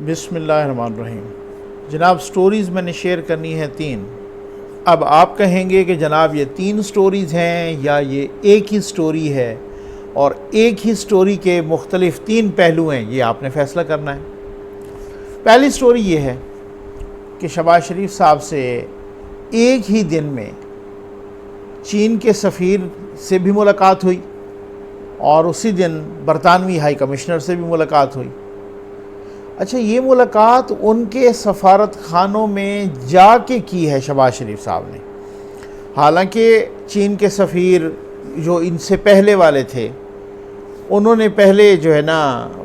بسم اللہ الرحمن الرحیم۔ جناب سٹوریز میں نے شیئر کرنی ہے 3۔ اب آپ کہیں گے کہ جناب یہ 3 سٹوریز ہیں یا یہ ایک ہی سٹوری ہے، اور ایک ہی سٹوری کے مختلف 3 پہلو ہیں، یہ آپ نے فیصلہ کرنا ہے۔ پہلی سٹوری یہ ہے کہ شہباز شریف صاحب سے ایک ہی دن میں چین کے سفیر سے بھی ملاقات ہوئی اور اسی دن برطانوی ہائی کمشنر سے بھی ملاقات ہوئی۔ اچھا، یہ ملاقات ان کے سفارت خانوں میں جا کے کی ہے شہباز شریف صاحب نے۔ حالانکہ چین کے سفیر جو ان سے پہلے والے تھے انہوں نے پہلے جو ہے نا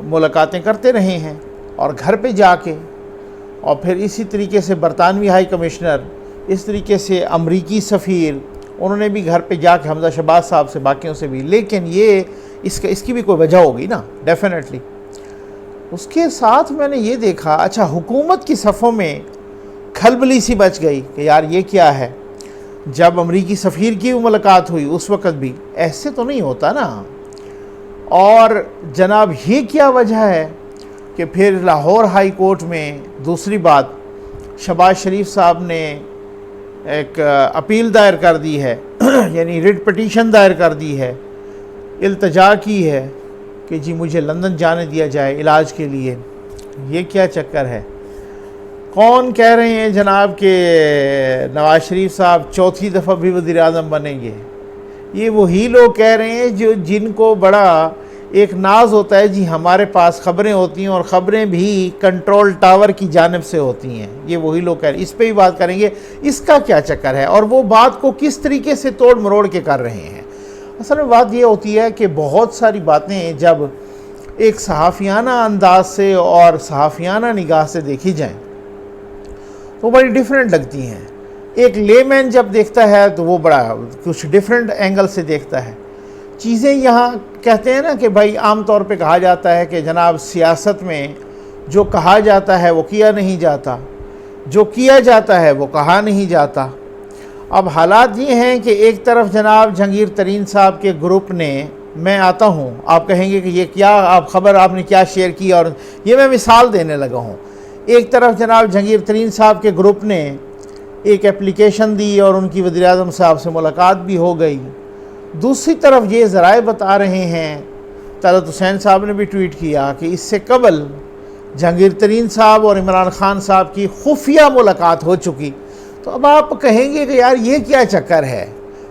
ملاقاتیں کرتے رہے ہیں اور گھر پہ جا کے، اور پھر اسی طریقے سے برطانوی ہائی کمشنر، اس طریقے سے امریکی سفیر، انہوں نے بھی گھر پہ جا کے حمزہ شہباز صاحب سے، باقیوں سے بھی۔ لیکن یہ اس کی بھی کوئی وجہ ہوگی نا، ڈیفینیٹلی۔ اس کے ساتھ میں نے یہ دیکھا، اچھا حکومت کی صفوں میں کھلبلی سی بچ گئی کہ یار یہ کیا ہے۔ جب امریکی سفیر کی ملاقات ہوئی اس وقت بھی ایسے تو نہیں ہوتا نا، اور جناب یہ کیا وجہ ہے کہ پھر لاہور ہائی کورٹ میں دوسری بات شہباز شریف صاحب نے ایک اپیل دائر کر دی ہے، یعنی ریٹ پٹیشن دائر کر دی ہے، التجا کی ہے کہ جی مجھے لندن جانے دیا جائے علاج کے لیے۔ یہ کیا چکر ہے؟ کون کہہ رہے ہیں جناب کہ نواز شریف صاحب چوتھی دفعہ بھی وزیر اعظم بنیں گے؟ یہ وہی لوگ کہہ رہے ہیں جن کو بڑا ایک ناز ہوتا ہے، جی ہمارے پاس خبریں ہوتی ہیں اور خبریں بھی کنٹرول ٹاور کی جانب سے ہوتی ہیں۔ یہ وہی لوگ کہہ رہے ہیں، اس پہ بھی بات کریں گے، اس کا کیا چکر ہے اور وہ بات کو کس طریقے سے توڑ مروڑ کے کر رہے ہیں۔ اصل میں بات یہ ہوتی ہے کہ بہت ساری باتیں جب ایک صحافیانہ انداز سے اور صحافیانہ نگاہ سے دیکھی جائیں تو بڑی ڈیفرنٹ لگتی ہیں۔ ایک لے مین جب دیکھتا ہے تو وہ بڑا کچھ ڈیفرنٹ اینگل سے دیکھتا ہے چیزیں۔ یہاں کہتے ہیں نا کہ بھائی عام طور پہ کہا جاتا ہے کہ جناب سیاست میں جو کہا جاتا ہے وہ کیا نہیں جاتا، جو کیا جاتا ہے وہ کہا نہیں جاتا۔ اب حالات یہ ہیں کہ ایک طرف جناب جہانگیر ترین صاحب کے گروپ نے، میں آتا ہوں، آپ کہیں گے کہ یہ کیا آپ خبر آپ نے کیا شیئر کی، اور یہ میں مثال دینے لگا ہوں۔ ایک طرف جناب جہانگیر ترین صاحب کے گروپ نے ایک اپلیکیشن دی اور ان کی وزیر اعظم صاحب سے ملاقات بھی ہو گئی۔ دوسری طرف یہ ذرائع بتا رہے ہیں، طلعت حسین صاحب نے بھی ٹویٹ کیا کہ اس سے قبل جہانگیر ترین صاحب اور عمران خان صاحب کی خفیہ ملاقات ہو چکی۔ تو اب آپ کہیں گے کہ یار یہ کیا چکر ہے؟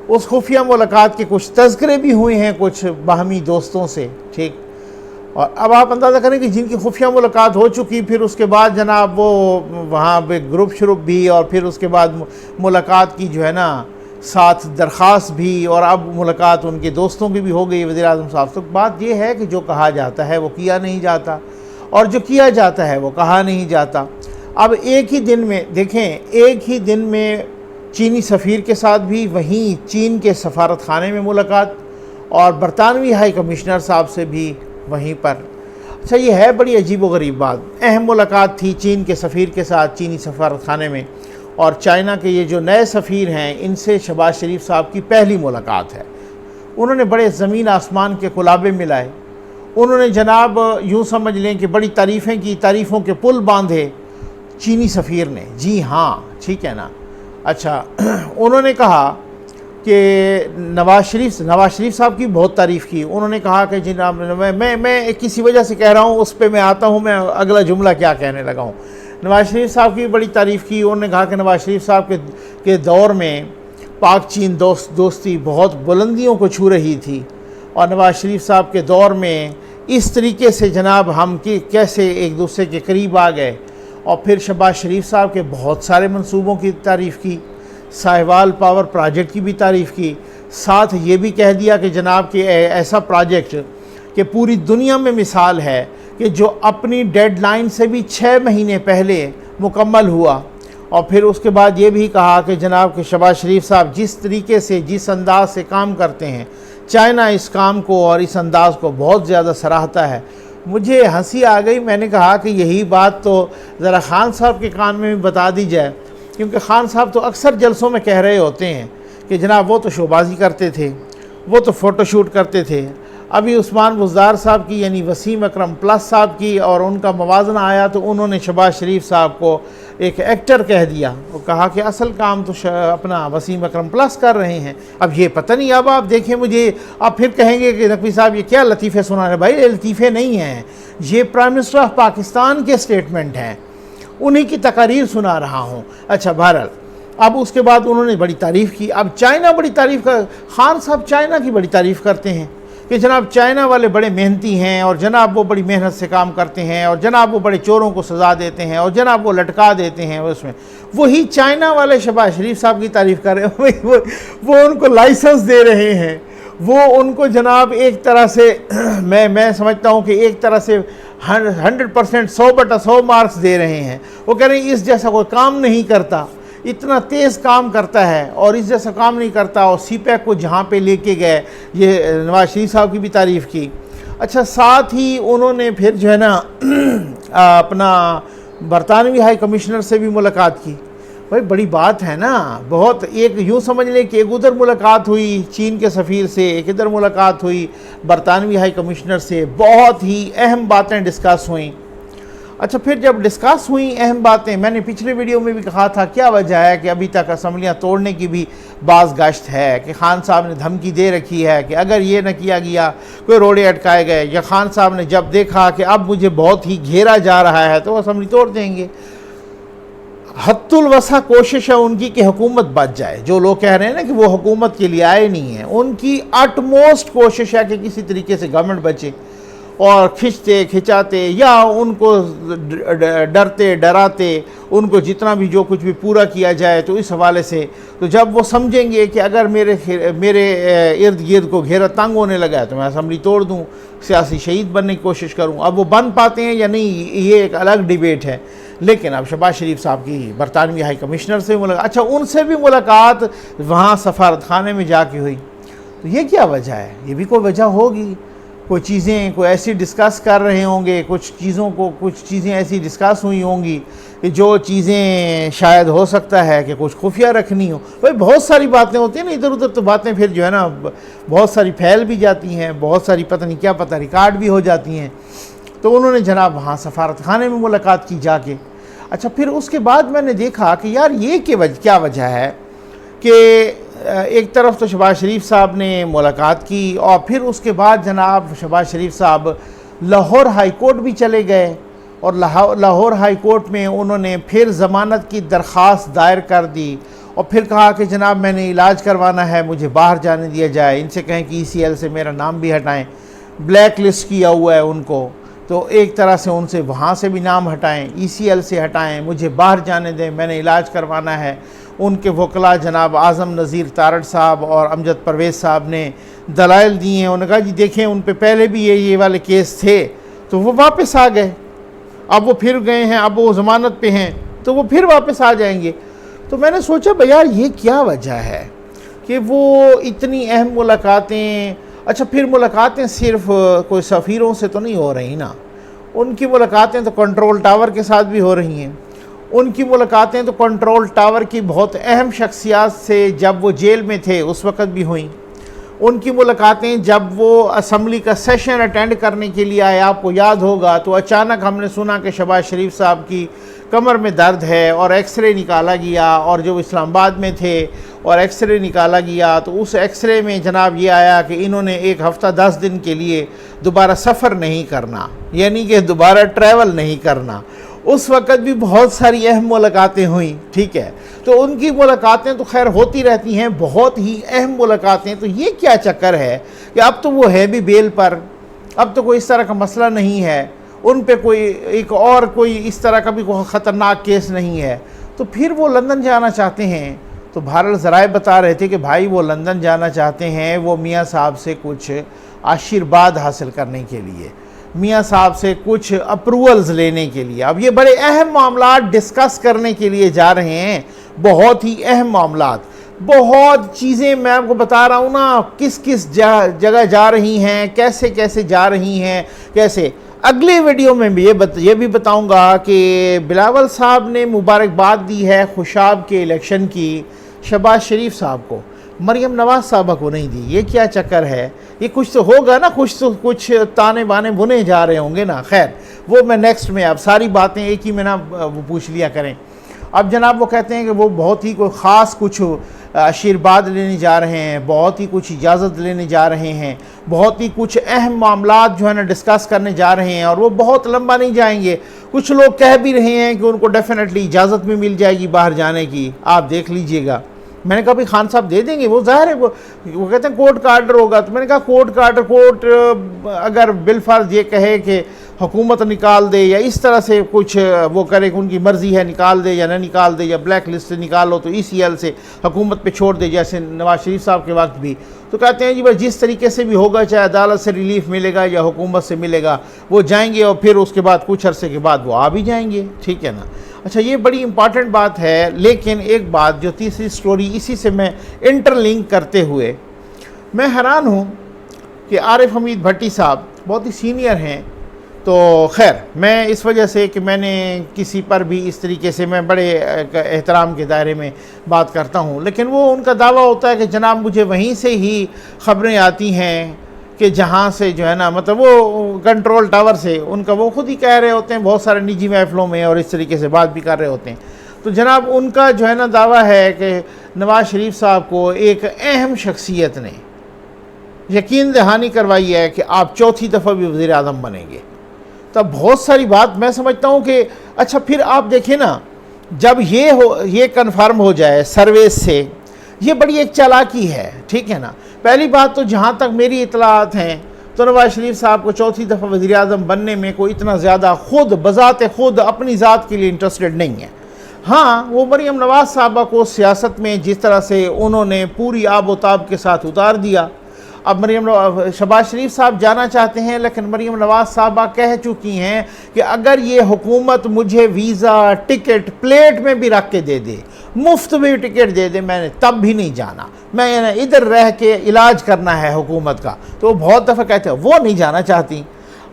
اس خفیہ ملاقات کے کچھ تذکرے بھی ہوئے ہیں کچھ باہمی دوستوں سے، ٹھیک۔ اور اب آپ اندازہ کریں کہ جن کی خفیہ ملاقات ہو چکی، پھر اس کے بعد جناب وہ وہاں پہ گروپ شروپ بھی، اور پھر اس کے بعد ملاقات کی جو ہے نا ساتھ درخواست بھی، اور اب ملاقات ان کے دوستوں کی بھی ہو گئی وزیر اعظم صاحب۔ تو بات یہ ہے کہ جو کہا جاتا ہے وہ کیا نہیں جاتا، اور جو کیا جاتا ہے وہ کہا نہیں جاتا۔ اب ایک ہی دن میں دیکھیں، ایک ہی دن میں چینی سفیر کے ساتھ بھی وہیں چین کے سفارت خانے میں ملاقات، اور برطانوی ہائی کمشنر صاحب سے بھی وہیں پر۔ اچھا، یہ ہے بڑی عجیب و غریب بات۔ اہم ملاقات تھی چین کے سفیر کے ساتھ چینی سفارت خانے میں، اور چائنا کے یہ جو نئے سفیر ہیں ان سے شہباز شریف صاحب کی پہلی ملاقات ہے۔ انہوں نے بڑے زمین آسمان کے کلابے ملائے، انہوں نے جناب یوں سمجھ لیں کہ بڑی تعریفیں کی، تعریفوں کے پل باندھے چینی سفیر نے۔ جی ہاں، ٹھیک ہے نا۔ اچھا، انہوں نے کہا کہ نواز شریف صاحب کی بہت تعریف کی۔ انہوں نے کہا کہ جناب میں کسی وجہ سے کہہ رہا ہوں، اس پہ میں آتا ہوں، میں اگلا جملہ کیا کہنے لگا ہوں۔ نواز شریف صاحب کی بڑی تعریف کی۔ انہوں نے کہا کہ نواز شریف صاحب کے دور میں پاک چین دوستی بہت بلندیوں کو چھو رہی تھی، اور نواز شریف صاحب کے دور میں اس طریقے سے جناب ہم کیسے ایک دوسرے کے قریب آ گئے۔ اور پھر شہباز شریف صاحب کے بہت سارے منصوبوں کی تعریف کی، ساہیوال پاور پروجیکٹ کی بھی تعریف کی، ساتھ یہ بھی کہہ دیا کہ جناب کہ ایسا پروجیکٹ کہ پوری دنیا میں مثال ہے کہ جو اپنی ڈیڈ لائن سے بھی 6 مہینے پہلے مکمل ہوا۔ اور پھر اس کے بعد یہ بھی کہا کہ جناب کہ شہباز شریف صاحب جس طریقے سے جس انداز سے کام کرتے ہیں، چائنا اس کام کو اور اس انداز کو بہت زیادہ سراہتا ہے۔ مجھے ہنسی آ گئی، میں نے کہا کہ یہی بات تو ذرا خان صاحب کے کان میں بھی بتا دی جائے، کیونکہ خان صاحب تو اکثر جلسوں میں کہہ رہے ہوتے ہیں کہ جناب وہ تو شو بازی کرتے تھے، وہ تو فوٹو شوٹ کرتے تھے۔ ابھی عثمان بزدار صاحب کی یعنی وسیم اکرم پلس صاحب کی اور ان کا موازنہ آیا تو انہوں نے شہباز شریف صاحب کو ایک ایکٹر کہہ دیا، وہ کہا کہ اصل کام تو اپنا وسیم اکرم پلس کر رہے ہیں۔ اب یہ پتہ نہیں، اب آپ دیکھیں مجھے، آپ پھر کہیں گے کہ نقوی صاحب یہ کیا لطیفے سنا رہے؟ بھائی یہ لطیفے نہیں ہیں، یہ پرائم منسٹر آف پاکستان کے سٹیٹمنٹ ہیں، انہی کی تقاریر سنا رہا ہوں۔ اچھا بہرحال اب اس کے بعد انہوں نے بڑی تعریف کی۔ اب چائنا بڑی تعریف کر، خان صاحب چائنا کی بڑی تعریف کرتے ہیں کہ جناب چائنا والے بڑے محنتی ہیں اور جناب وہ بڑی محنت سے کام کرتے ہیں اور جناب وہ بڑے چوروں کو سزا دیتے ہیں اور جناب وہ لٹکا دیتے ہیں۔ اس میں وہی چائنا والے شہباز شریف صاحب کی تعریف کر رہے ہیں، وہ ان کو لائسنس دے رہے ہیں، وہ ان کو جناب ایک طرح سے میں سمجھتا ہوں کہ ایک طرح سے 100% 100/100 مارکس دے رہے ہیں۔ وہ کہہ رہے ہیں اس جیسا کوئی کام نہیں کرتا، اتنا تیز کام کرتا ہے اور اس جیسا کام نہیں کرتا۔ اور سی پیک کو جہاں پہ لے کے گئے، یہ نواز شریف صاحب کی بھی تعریف کی۔ اچھا ساتھ ہی انہوں نے پھر جو ہے نا اپنا برطانوی ہائی کمشنر سے بھی ملاقات کی۔ بھائی بڑی بات ہے نا، بہت، ایک یوں سمجھ لیں کہ ایک ادھر ملاقات ہوئی چین کے سفیر سے، ایک ادھر ملاقات ہوئی برطانوی ہائی کمشنر سے، بہت ہی اہم باتیں ڈسکس ہوئیں۔ اچھا پھر جب ڈسکس ہوئیں اہم باتیں، میں نے پچھلے ویڈیو میں بھی کہا تھا کیا وجہ ہے کہ ابھی تک اسمبلیاں توڑنے کی بھی باز گشت ہے، کہ خان صاحب نے دھمکی دے رکھی ہے کہ اگر یہ نہ کیا گیا کوئی روڑے اٹکائے گئے، یا خان صاحب نے جب دیکھا کہ اب مجھے بہت ہی گھیرا جا رہا ہے تو وہ اسمبلی توڑ دیں گے۔ حد الوسع کوشش ہے ان کی کہ حکومت بچ جائے۔ جو لوگ کہہ رہے ہیں نا کہ وہ حکومت کے لیے آئے نہیں ہیں، ان کی اٹ موسٹ کوشش ہے کہ کسی طریقے سے گورنمنٹ بچے، اور کھنچتے کھچاتے یا ان کو ڈرتے ڈراتے ان کو جتنا بھی جو کچھ بھی پورا کیا جائے، تو اس حوالے سے تو جب وہ سمجھیں گے کہ اگر میرے ارد گرد کو گھیرا تنگ ہونے لگا ہے تو میں اسمبلی توڑ دوں، سیاسی شہید بننے کی کوشش کروں۔ اب وہ بن پاتے ہیں یا نہیں یہ ایک الگ ڈیبیٹ ہے، لیکن اب شہباز شریف صاحب کی برطانوی ہائی کمشنر سے ملاقات، اچھا ان سے بھی ملاقات وہاں سفارت خانے میں جا کے ہوئی۔ تو یہ کیا وجہ ہے؟ یہ بھی کوئی وجہ ہوگی، کوئی چیزیں کوئی ایسی ڈسکس کر رہے ہوں گے، کچھ چیزیں ایسی ڈسکس ہوئی ہوں گی کہ جو چیزیں شاید ہو سکتا ہے کہ کچھ خفیہ رکھنی ہو۔ بھائی بہت ساری باتیں ہوتی ہیں نا ادھر ادھر، تو باتیں پھر جو ہے نا بہت ساری پھیل بھی جاتی ہیں، بہت ساری پتہ نہیں کیا پتہ ریکارڈ بھی ہو جاتی ہیں۔ تو انہوں نے جناب وہاں سفارت خانے میں ملاقات کی جا کے۔ اچھا پھر اس کے بعد میں نے دیکھا کہ یار یہ کیا وجہ ہے کہ ایک طرف تو شہباز شریف صاحب نے ملاقات کی، اور پھر اس کے بعد جناب شہباز شریف صاحب لاہور ہائی کورٹ بھی چلے گئے، اور لاہور ہائی کورٹ میں انہوں نے پھر ضمانت کی درخواست دائر کر دی، اور پھر کہا کہ جناب میں نے علاج کروانا ہے، مجھے باہر جانے دیا جائے، ان سے کہیں کہ ECL سے میرا نام بھی ہٹائیں، بلیک لسٹ کیا ہوا ہے ان کو، تو ایک طرح سے ان سے وہاں سے بھی نام ہٹائیں، ECL سے ہٹائیں، مجھے باہر جانے دیں، میں نے علاج کروانا ہے۔ ان کے وکلاء جناب اعظم نذیر تارڑ صاحب اور امجد پرویز صاحب نے دلائل دی ہیں، انہوں نے کہا جی دیکھیں ان پہ پہلے بھی یہ والے کیس تھے، تو وہ واپس آ گئے، اب وہ پھر گئے ہیں، اب وہ ضمانت پہ ہیں تو وہ پھر واپس آ جائیں گے۔ تو میں نے سوچا بھئی یار یہ کیا وجہ ہے کہ وہ اتنی اہم ملاقاتیں، اچھا پھر ملاقاتیں صرف کوئی سفیروں سے تو نہیں ہو رہی نا، ان کی ملاقاتیں تو کنٹرول ٹاور کے ساتھ بھی ہو رہی ہیں، ان کی ملاقاتیں تو کنٹرول ٹاور کی بہت اہم شخصیات سے جب وہ جیل میں تھے اس وقت بھی ہوئیں، ان کی ملاقاتیں جب وہ اسمبلی کا سیشن اٹینڈ کرنے کے لیے آئے، آپ کو یاد ہوگا تو اچانک ہم نے سنا کہ شہباز شریف صاحب کی کمر میں درد ہے اور ایکس رے نکالا گیا، اور جو اسلام آباد میں تھے اور ایکس رے نکالا گیا تو اس ایکس رے میں جناب یہ آیا کہ انہوں نے 1 ہفتہ 10 دن کے لیے دوبارہ سفر نہیں کرنا، یعنی کہ دوبارہ ٹریول نہیں کرنا۔ اس وقت بھی بہت ساری اہم ملاقاتیں ہوئیں، ٹھیک ہے، تو ان کی ملاقاتیں تو خیر ہوتی رہتی ہیں، بہت ہی اہم ملاقاتیں۔ تو یہ کیا چکر ہے کہ اب تو وہ ہے بھی بیل پر، اب تو کوئی اس طرح کا مسئلہ نہیں ہے، ان پہ کوئی اس طرح کا بھی کوئی خطرناک کیس نہیں ہے، تو پھر وہ لندن جانا چاہتے ہیں۔ تو بہرحال ذرائع بتا رہے تھے کہ بھائی وہ لندن جانا چاہتے ہیں وہ میاں صاحب سے کچھ آشیرواد حاصل کرنے کے لیے، میاں صاحب سے کچھ اپروولز لینے کے لیے۔ اب یہ بڑے اہم معاملات ڈسکس کرنے کے لیے جا رہے ہیں، بہت ہی اہم معاملات، بہت چیزیں میں آپ کو بتا رہا ہوں نا، کس جگہ جا رہی ہیں، کیسے جا رہی ہیں، کیسے۔ اگلے ویڈیو میں بھی یہ بھی بتاؤں گا کہ بلاول صاحب نے مبارکباد دی ہے خوشاب کے الیکشن کی شہباز شریف صاحب کو، مریم نواز صاحبہ کو نہیں دی. یہ کیا چکر ہے؟ یہ کچھ تو ہوگا نا, کچھ تانے بانے بنے جا رہے ہوں گے نا. خیر وہ میں نیکسٹ میں, اب ساری باتیں ایک ہی میں نا وہ پوچھ لیا کریں. اب جناب وہ کہتے ہیں کہ وہ بہت ہی کوئی خاص کچھ آشیرواد لینے جا رہے ہیں, بہت ہی کچھ اجازت لینے جا رہے ہیں, بہت ہی کچھ اہم معاملات جو ہے نا ڈسکس کرنے جا رہے ہیں, اور وہ بہت لمبا نہیں جائیں گے. کچھ لوگ کہہ بھی رہے ہیں کہ ان کو ڈیفینیٹلی اجازت بھی مل جائے گی باہر جانے کی, آپ دیکھ لیجئے گا. میں نے کہا بھائی خان صاحب دے دیں گے, وہ ظاہر ہے وہ کہتے ہیں کورٹ کا آرڈر ہوگا. تو میں نے کہا کورٹ کا آرڈر, کورٹ اگر بالفرض یہ کہے کہ حکومت نکال دے یا اس طرح سے کچھ وہ کرے کہ ان کی مرضی ہے نکال دے یا نہ نکال دے, یا بلیک لسٹ سے نکالو تو ECL سے حکومت پہ چھوڑ دے جیسے نواز شریف صاحب کے وقت بھی, تو کہتے ہیں جی بس جس طریقے سے بھی ہوگا, چاہے عدالت سے ریلیف ملے گا یا حکومت سے ملے گا, وہ جائیں گے اور پھر اس کے بعد کچھ عرصے کے بعد وہ آ بھی جائیں گے. ٹھیک ہے نا. اچھا یہ بڑی امپارٹنٹ بات ہے. لیکن ایک بات جو تیسری سٹوری اسی سے میں انٹر لنک کرتے ہوئے میں حیران ہوں کہ عارف حمید بھٹی صاحب بہت ہی سینئر ہیں. تو خیر میں اس وجہ سے کہ میں نے کسی پر بھی اس طریقے سے میں بڑے احترام کے دائرے میں بات کرتا ہوں, لیکن وہ ان کا دعویٰ ہوتا ہے کہ جناب مجھے وہیں سے ہی خبریں آتی ہیں کہ جہاں سے جو ہے نا مطلب وہ کنٹرول ٹاور سے, ان کا وہ خود ہی کہہ رہے ہوتے ہیں بہت سارے نجی محفلوں میں اور اس طریقے سے بات بھی کر رہے ہوتے ہیں. تو جناب ان کا جو ہے نا دعویٰ ہے کہ نواز شریف صاحب کو ایک اہم شخصیت نے یقین دہانی کروائی ہے کہ آپ چوتھی دفعہ بھی وزیر اعظم بنیں گے. تب بہت ساری بات میں سمجھتا ہوں کہ اچھا پھر آپ دیکھیں نا, جب یہ کنفرم ہو جائے سرویز سے, یہ بڑی ایک چالاکی ہے. ٹھیک ہے نا. پہلی بات تو جہاں تک میری اطلاعات ہیں تو نواز شریف صاحب کو چوتھی دفعہ وزیر اعظم بننے میں کوئی اتنا زیادہ خود بذات خود اپنی ذات کے لیے انٹرسٹڈ نہیں ہے. ہاں وہ مریم نواز صاحبہ کو سیاست میں جس طرح سے انہوں نے پوری آب و تاب کے ساتھ اتار دیا, اب شہباز شریف صاحب جانا چاہتے ہیں, لیکن مریم نواز صاحبہ کہہ چکی ہیں کہ اگر یہ حکومت مجھے ویزا ٹکٹ پلیٹ میں بھی رکھ کے دے دے, مفت بھی ٹکٹ دے دے, میں نے تب بھی نہیں جانا, میں نے ادھر رہ کے علاج کرنا ہے حکومت کا. تو وہ بہت دفعہ کہتے ہیں وہ نہیں جانا چاہتی.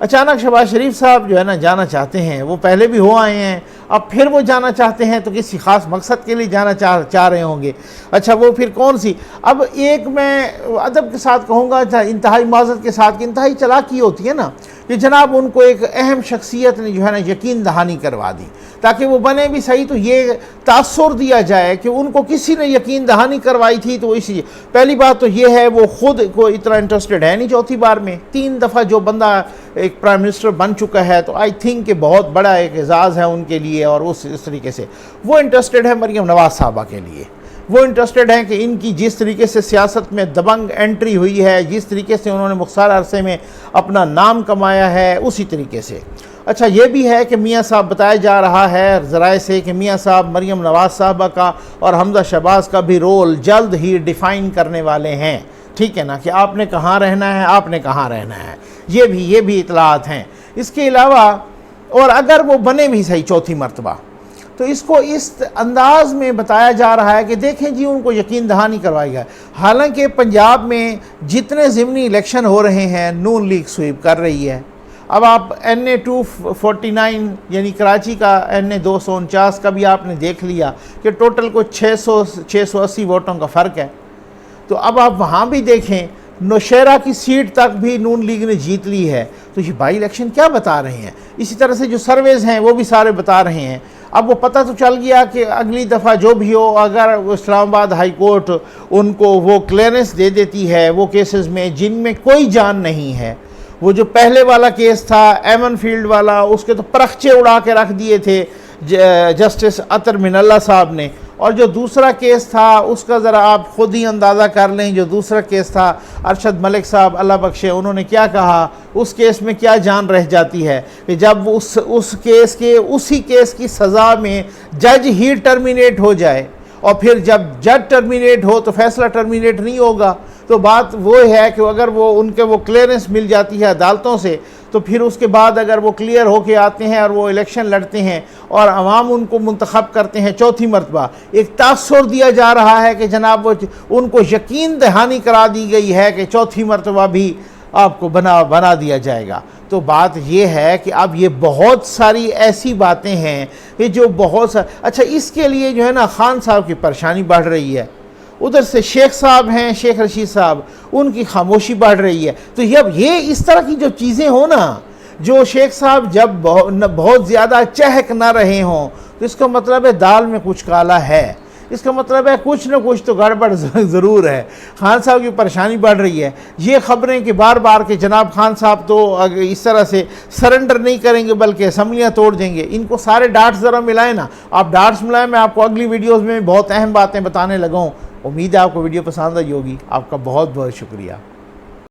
اچانک شہباز شریف صاحب جو ہے نا جانا چاہتے ہیں, وہ پہلے بھی ہو آئے ہیں, اب پھر وہ جانا چاہتے ہیں تو کسی خاص مقصد کے لیے جانا چاہ رہے ہوں گے. اچھا وہ پھر کون سی, اب ایک میں ادب کے ساتھ کہوں گا, انتہائی معذرت کے ساتھ کہ انتہائی چالاکی ہوتی ہے نا, کہ جناب ان کو ایک اہم شخصیت نے جو ہے نا یقین دہانی کروا دی تاکہ وہ بنے بھی صحیح, تو یہ تاثر دیا جائے کہ ان کو کسی نے یقین دہانی کروائی تھی. تو اسی پہلی بات تو یہ ہے وہ خود کو اتنا انٹرسٹڈ ہے نہیں چوتھی بار میں. 3 دفعہ جو بندہ ایک پرائم منسٹر بن چکا ہے تو آئی تھنک کہ بہت بڑا ایک اعزاز ہے ان کے لیے, اور اس طریقے سے وہ انٹرسٹڈ ہے مریم نواز صاحبہ کے لیے. وہ انٹرسٹڈ ہیں کہ ان کی جس طریقے سے سیاست میں دبنگ انٹری ہوئی ہے, جس طریقے سے انہوں نے مختصر عرصے میں اپنا نام کمایا ہے, اسی طریقے سے. اچھا یہ بھی ہے کہ میاں صاحب بتایا جا رہا ہے ذرائع سے کہ میاں صاحب مریم نواز صاحبہ کا اور حمزہ شہباز کا بھی رول جلد ہی ڈیفائن کرنے والے ہیں. ٹھیک ہے نا, کہ آپ نے کہاں رہنا ہے, آپ نے کہاں رہنا ہے, یہ بھی اطلاعات ہیں. اس کے علاوہ اور اگر وہ بنے بھی صحیح چوتھی مرتبہ, تو اس کو اس انداز میں بتایا جا رہا ہے کہ دیکھیں جی ان کو یقین دہانی کروائی گئی. حالانکہ پنجاب میں جتنے ضمنی الیکشن ہو رہے ہیں نون لیگ سویپ کر رہی ہے. اب آپ NA 249 یعنی کراچی کا NA 249 کا بھی آپ نے دیکھ لیا کہ ٹوٹل کو 680 ووٹوں کا فرق ہے. تو اب آپ وہاں بھی دیکھیں نوشہرہ کی سیٹ تک بھی نون لیگ نے جیت لی ہے. تو یہ بائی الیکشن کیا بتا رہے ہیں؟ اسی طرح سے جو سرویز ہیں وہ بھی سارے بتا رہے ہیں. اب وہ پتہ تو چل گیا کہ اگلی دفعہ جو بھی ہو, اگر اسلام آباد ہائی کورٹ ان کو وہ کلیئرنس دے دیتی ہے وہ کیسز میں جن میں کوئی جان نہیں ہے, وہ جو پہلے والا کیس تھا ایمن فیلڈ والا, اس کے تو پرخچے اڑا کے رکھ دیے تھے جسٹس عطر من اللہ صاحب نے, اور جو دوسرا کیس تھا اس کا ذرا آپ خود ہی اندازہ کر لیں. جو دوسرا کیس تھا ارشد ملک صاحب اللہ بخشے, انہوں نے کیا کہا, اس کیس میں کیا جان رہ جاتی ہے کہ جب اسی کیس کی سزا میں جج ہی ٹرمینیٹ ہو جائے, اور پھر جب جج ٹرمینیٹ ہو تو فیصلہ ٹرمینیٹ نہیں ہوگا. تو بات وہ ہے کہ اگر ان کے وہ کلیئرنس مل جاتی ہے عدالتوں سے, تو پھر اس کے بعد اگر وہ کلیئر ہو کے آتے ہیں اور وہ الیکشن لڑتے ہیں اور عوام ان کو منتخب کرتے ہیں چوتھی مرتبہ, ایک تاثر دیا جا رہا ہے کہ جناب وہ ان کو یقین دہانی کرا دی گئی ہے کہ چوتھی مرتبہ بھی آپ کو بنا دیا جائے گا. تو بات یہ ہے کہ اب یہ بہت ساری ایسی باتیں ہیں کہ جو اچھا اس کے لیے جو ہے نا خان صاحب کی پریشانی بڑھ رہی ہے. ادھر سے شیخ صاحب ہیں، شیخ رشید صاحب، ان کی خاموشی بڑھ رہی ہے۔ تو یہ اس طرح کی جو چیزیں ہوں نا، جو شیخ صاحب جب بہت زیادہ چہک نہ رہے ہوں، تو اس کا مطلب ہے دال میں کچھ کالا ہے، اس کا مطلب ہے کچھ نہ کچھ تو گڑبڑ ضرور ہے۔ خان صاحب کی پریشانی بڑھ رہی ہے۔ یہ خبریں کہ بار بار کہ جناب خان صاحب تو اس طرح سے سرنڈر نہیں کریں گے بلکہ اسمبلیاں توڑ دیں گے، ان کو سارے ڈاٹس ذرا ملائیں نا، آپ ڈاٹس ملائیں، میں آپ کو اگلی ویڈیوز میں بہت اہم باتیں بتانے لگا ہوں۔ امید ہے آپ کو ویڈیو پسند آئی ہوگی۔ آپ کا بہت بہت شکریہ۔